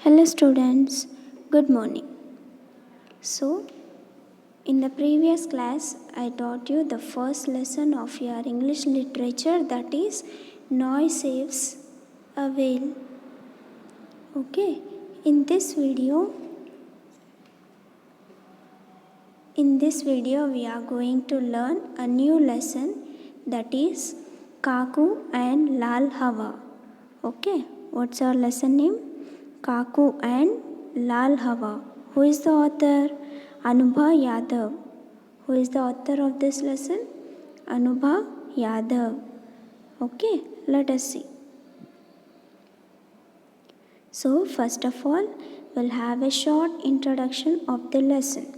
Hello students, good morning. So, in the previous class, I taught you the first lesson of your English literature, that is Noise Saves a Whale. Okay, in this video we are going to learn a new lesson, that is Kaku and Lal Hawa. Okay, what's our lesson name? Kaku and Lal Hawa. Who is the author? Anubha Yadav. Who is the author of this lesson? Anubha Yadav. Okay, let us see. So, first of all, we'll have a short introduction of the lesson.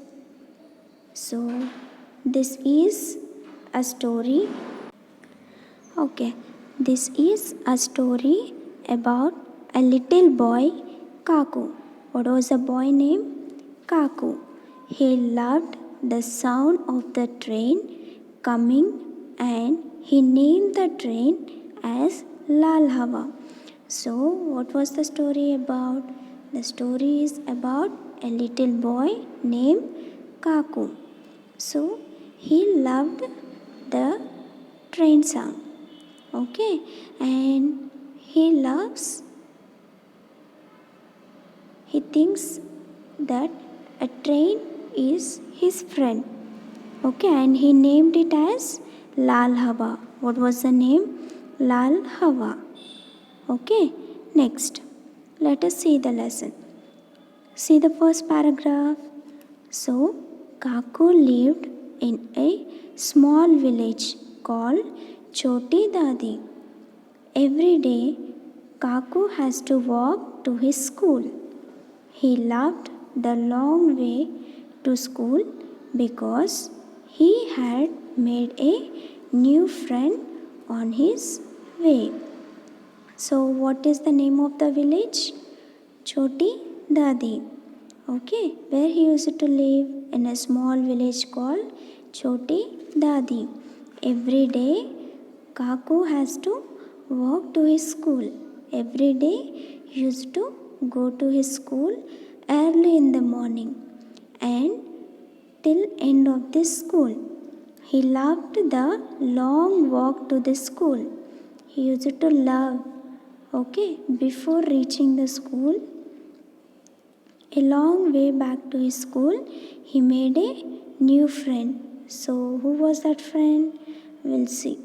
So, this is a story. Okay, this is a story about a little boy, Kaku. What was the boy name? Kaku. He loved the sound of the train coming and he named the train as Lal Hawa. So, what was the story about? The story is about a little boy named Kaku. So, he loved the train sound. Okay, and he thinks that a train is his friend. Okay, and he named it as Lal Hawa. What was the name? Lal Hawa. Okay, next, let us see the lesson. See the first paragraph. So, Kaku lived in a small village called Choti Dadi. Every day, Kaku has to walk to his school. He loved the long way to school because he had made a new friend on his way. So, what is the name of the village? Choti Dadi. Okay, where he used to live? In a small village called Choti Dadi. Every day, Kaku has to walk to his school. Every day, he used to go to his school early in the morning and till end of this school. He loved the long walk to the school. He used to love. Okay, before reaching the school, a long way back to his school, he made a new friend. So, who was that friend? We'll see.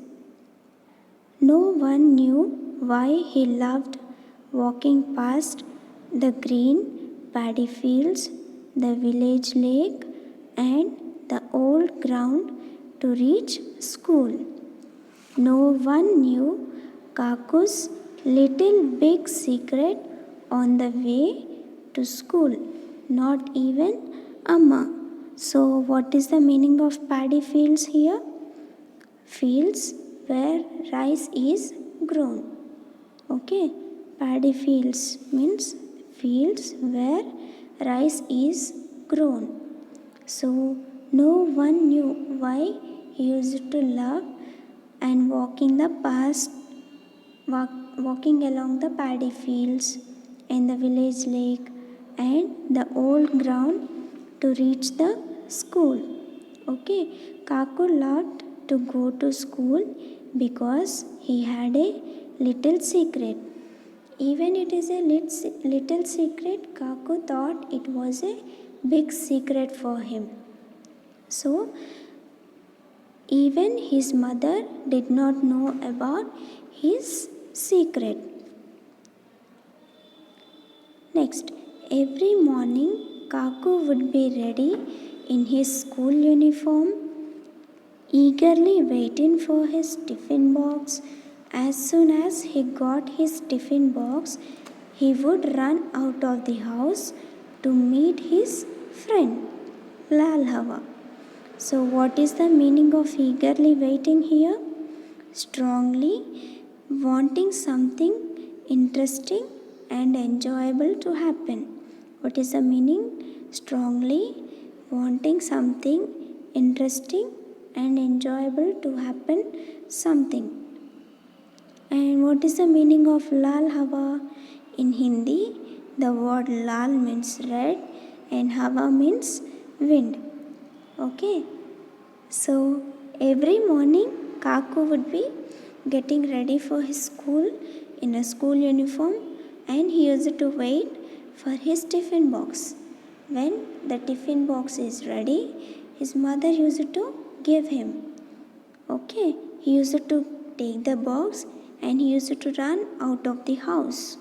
No one knew why he loved walking past the green paddy fields, the village lake, and the old ground to reach school. No one knew Kaku's little big secret on the way to school, not even Amma. So, what is the meaning of paddy fields here? Fields where rice is grown. Okay, paddy fields means fields where rice is grown. So, no one knew why he used to love and walking along the paddy fields and the village lake and the old ground to reach the school. Okay, Kaku loved to go to school because he had a little secret. Even it is a little secret, Kaku thought it was a big secret for him. So, even his mother did not know about his secret. Next, every morning Kaku would be ready in his school uniform, eagerly waiting for his tiffin box. As soon as he got his tiffin box, he would run out of the house to meet his friend Lal Hawa. So, what is the meaning of eagerly waiting here? Strongly wanting something interesting and enjoyable to happen. What is the meaning? Strongly wanting something interesting and enjoyable to happen something. And what is the meaning of Lal Hawa? In Hindi, The word Lal means red and Hawa means wind. Okay. So every morning Kaku would be getting ready for his school in a school uniform, and he used to wait for his tiffin box. When the tiffin box is ready, his mother used to give him. Okay, he used to take the box and he used to run out of the house.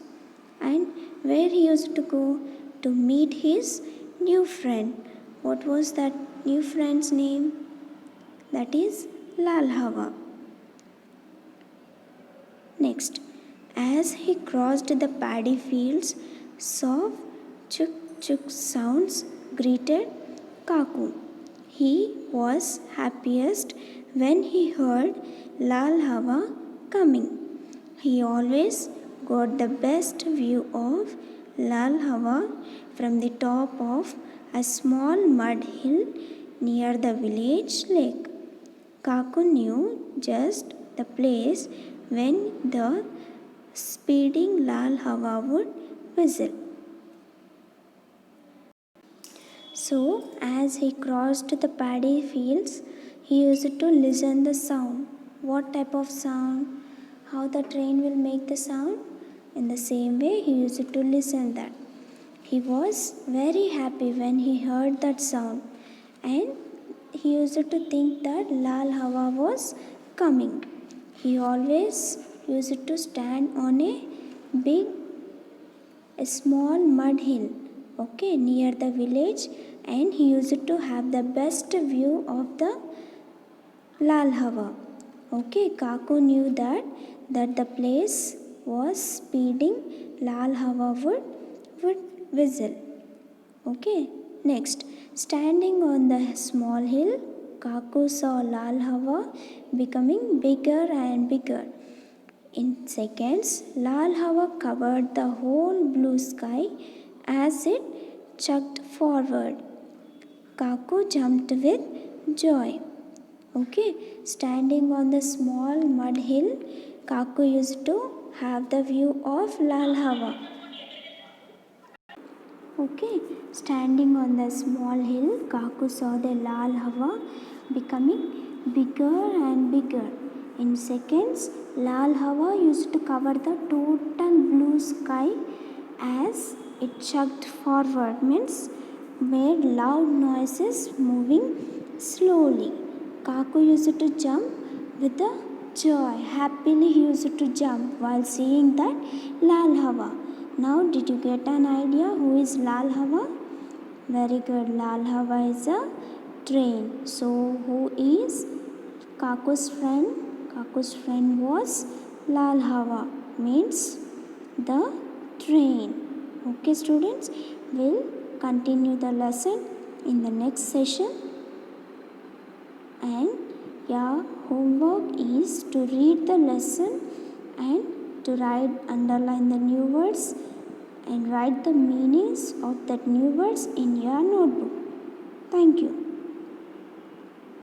And where he used to go? To meet his new friend. What was that new friend's name? That is Lal Hawa. Next, as he crossed the paddy fields, soft chuk chuk sounds greeted Kaku. He was happiest when he heard Lal Hawa coming. He always got the best view of Lal Hawa from the top of a small mud hill near the village lake. Kaku knew just the place when the speeding Lal Hawa would whistle. So, as he crossed the paddy fields, he used to listen the sound. What type of sound? How the train will make the sound? In the same way, he used to listen that. He was very happy when he heard that sound, and he used to think that Lal Hawa was coming. He always used to stand on a small mud hill, okay, near the village, and he used to have the best view of the Lal Hawa. Okay, Kaku knew that the place was speeding, Lal Hawa would whistle. Okay, next, standing on the small hill, Kaku saw Lal Hawa becoming bigger and bigger. In seconds, Lal Hawa covered the whole blue sky as it chugged forward. Kaku jumped with joy. Okay, standing on the small mud hill, Kaku used to have the view of Lal Hawa. Okay, standing on the small hill, Kaku saw the Lal Hawa becoming bigger and bigger. In seconds, Lal Hawa used to cover the total blue sky as it chugged forward, means made loud noises moving slowly. Kaku used to jump with the joy. Happily he used to jump while seeing that Lal Hawa. Now, did you get an idea who is Lal Hawa? Very good. Lal Hawa is a train. So, who is Kaku's friend? Kaku's friend was Lal Hawa, means the train. Okay, students, we'll continue the lesson in the next session. And your homework is to read the lesson and to write, underline the new words and write the meanings of that new words in your notebook. Thank you.